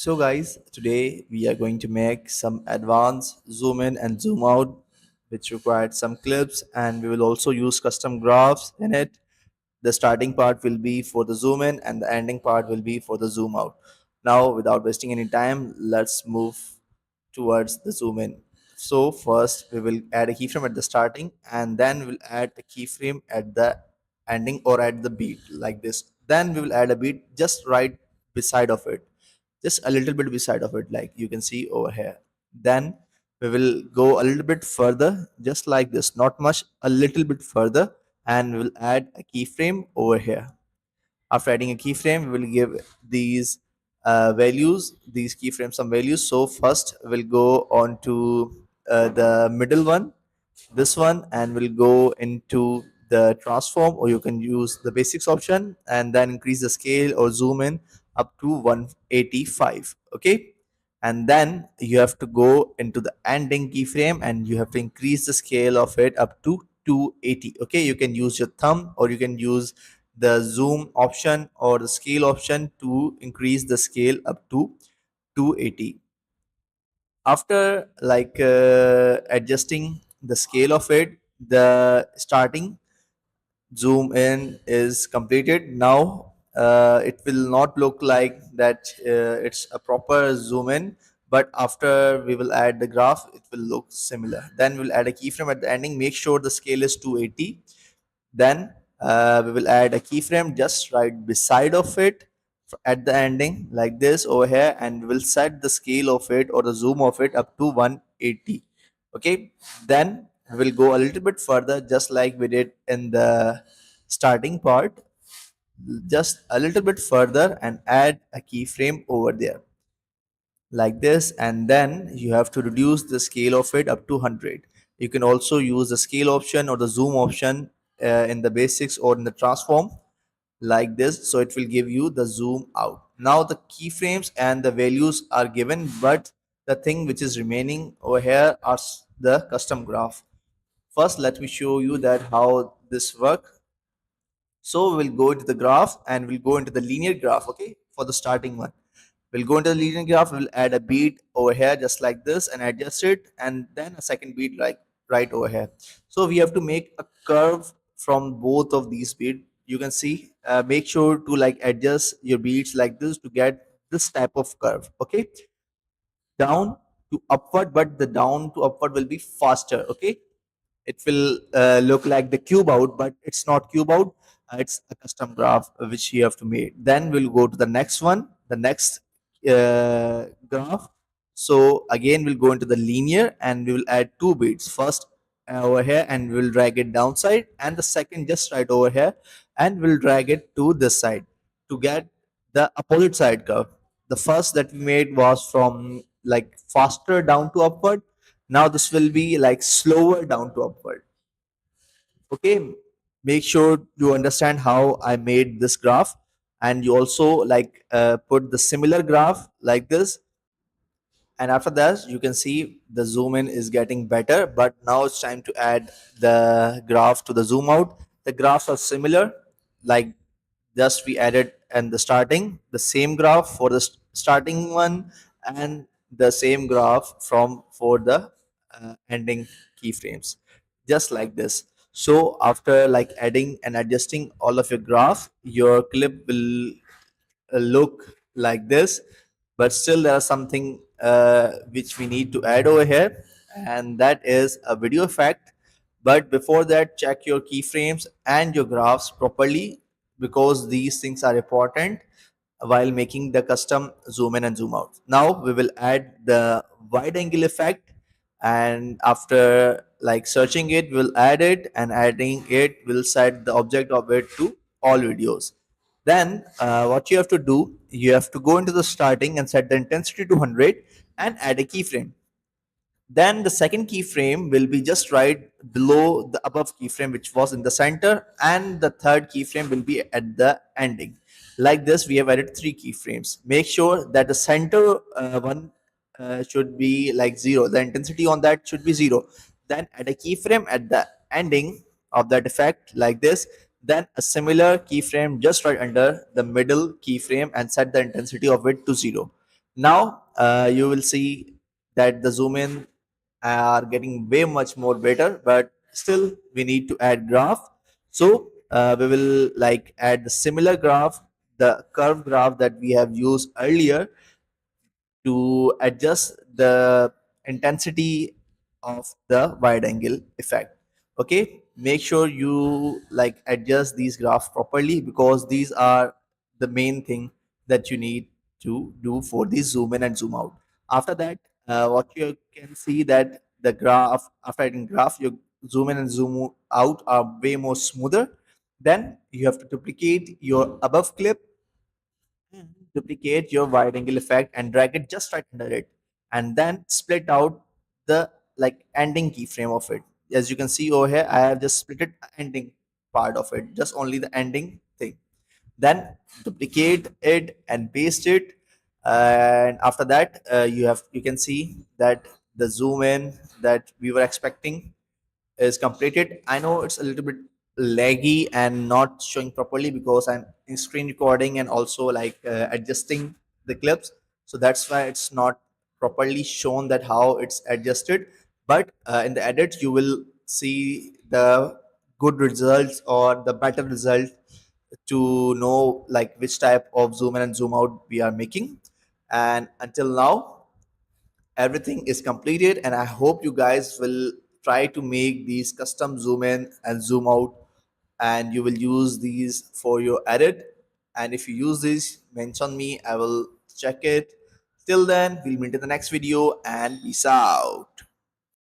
So guys, today we are going to make some advanced zoom in and zoom out which required some clips, and we will also use custom graphs in it. The starting part will be for the zoom in and the ending part will be for the zoom out. Now without wasting any time, let's move towards the zoom in. So first we will add a keyframe at the starting and then we'll add a keyframe at the ending or at the beat like this. Then we will add a beat just right beside of it, just a little bit beside of it, like you can see over here. Then we will go a little bit further, just like this, not much, a little bit further, and we will add a keyframe over here. After adding a keyframe, we will give these values, these keyframes some values. So first we'll go on to the middle one, this one, and we'll go into the transform, or you can use the basics option and then increase the scale or zoom in up to 185. Okay, and then you have to go into the ending keyframe and you have to increase the scale of it up to 280. Okay, you can use your thumb or you can use the zoom option or the scale option to increase the scale up to 280. After adjusting the scale of it, the starting zoom in is completed. Now it will not look like that it's a proper zoom in, but after we will add the graph it will look similar. Then we'll add a keyframe at the ending, make sure the scale is 280. Then we will add a keyframe just right beside of it at the ending like this over here, and we will set the scale of it or the zoom of it up to 180. Okay, then we will go a little bit further just like we did in the starting part, just a little bit further, and add a keyframe over there like this, and then you have to reduce the scale of it up to 100. You can also use the scale option or the zoom option in the basics or in the transform like this, so it will give you the zoom out. Now the keyframes and the values are given, but the thing which is remaining over here are the custom graph. First let me show you that how this work. So we'll go into the graph and we'll go into the linear graph. Okay, for the starting one, we'll go into the linear graph, we'll add a beat over here just like this and adjust it, and then a second beat like right over here. So we have to make a curve from both of these beats. You can see, make sure to like adjust your beats like this to get this type of curve. Okay, down to upward, but the down to upward will be faster. Okay, it will look like the cube out, but it's not cube out. It's a custom graph which you have to make. Then we'll go to the next one, the next graph. So again we'll go into the linear and we will add two beats. First over here, and we'll drag it downside, and the second just right over here, and we'll drag it to this side to get the opposite side curve. The first that we made was from like faster down to upward. Now this will be like slower down to upward. Okay, make sure you understand how I made this graph, and you also put the similar graph like this. And after that you can see the zoom in is getting better, but now it's time to add the graph to the zoom out. The graphs are similar, like just we added and the starting the same graph for the starting one, and the same graph from for the ending keyframes, just like this. So after like adding and adjusting all of your graph, your clip will look like this. But still there is something which we need to add over here, and that is a video effect. But before that, check your keyframes and your graphs properly, because these things are important while making the custom zoom in and zoom out. Now we will add the wide angle effect, and after like searching it, we'll add it, and adding it will set the object of it to all videos. Then what you have to do, you have to go into the starting and set the intensity to 100 and add a keyframe. Then the second keyframe will be just right below the above keyframe which was in the center, and the third keyframe will be at the ending. Like this, we have added three keyframes. Make sure that the center one should be like zero. The intensity on that should be zero. Then add a keyframe at the ending of that effect like this. Then a similar keyframe just right under the middle keyframe and set the intensity of it to zero. Now you will see that the zoom in are getting way much more better, but still we need to add graph. So we will like add the similar graph, the curve graph that we have used earlier, to adjust the intensity of the wide angle effect. Okay, make sure you like adjust these graphs properly, because these are the main thing that you need to do for the zoom in and zoom out. After that, what you can see that the graph, after adding graph, your zoom in and zoom out are way more smoother. Then you have to duplicate your above clip, duplicate your wide angle effect and drag it just right under it, and then split out the like ending keyframe of it. As you can see over here, I have just split it ending part of it, just only the ending thing. Then duplicate it and paste it, and after that you can see that the zoom in that we were expecting is completed. I know it's a little bit laggy and not showing properly because I'm in screen recording and also like adjusting the clips. So that's why it's not properly shown that how it's adjusted. But in the edit, you will see the good results or the better result to know like which type of zoom in and zoom out we are making. And until now, everything is completed, and I hope you guys will try to make these custom zoom in and zoom out, and you will use these for your edit. And if you use these, mention me, I will check it. Till then, we'll meet in the next video, and peace out.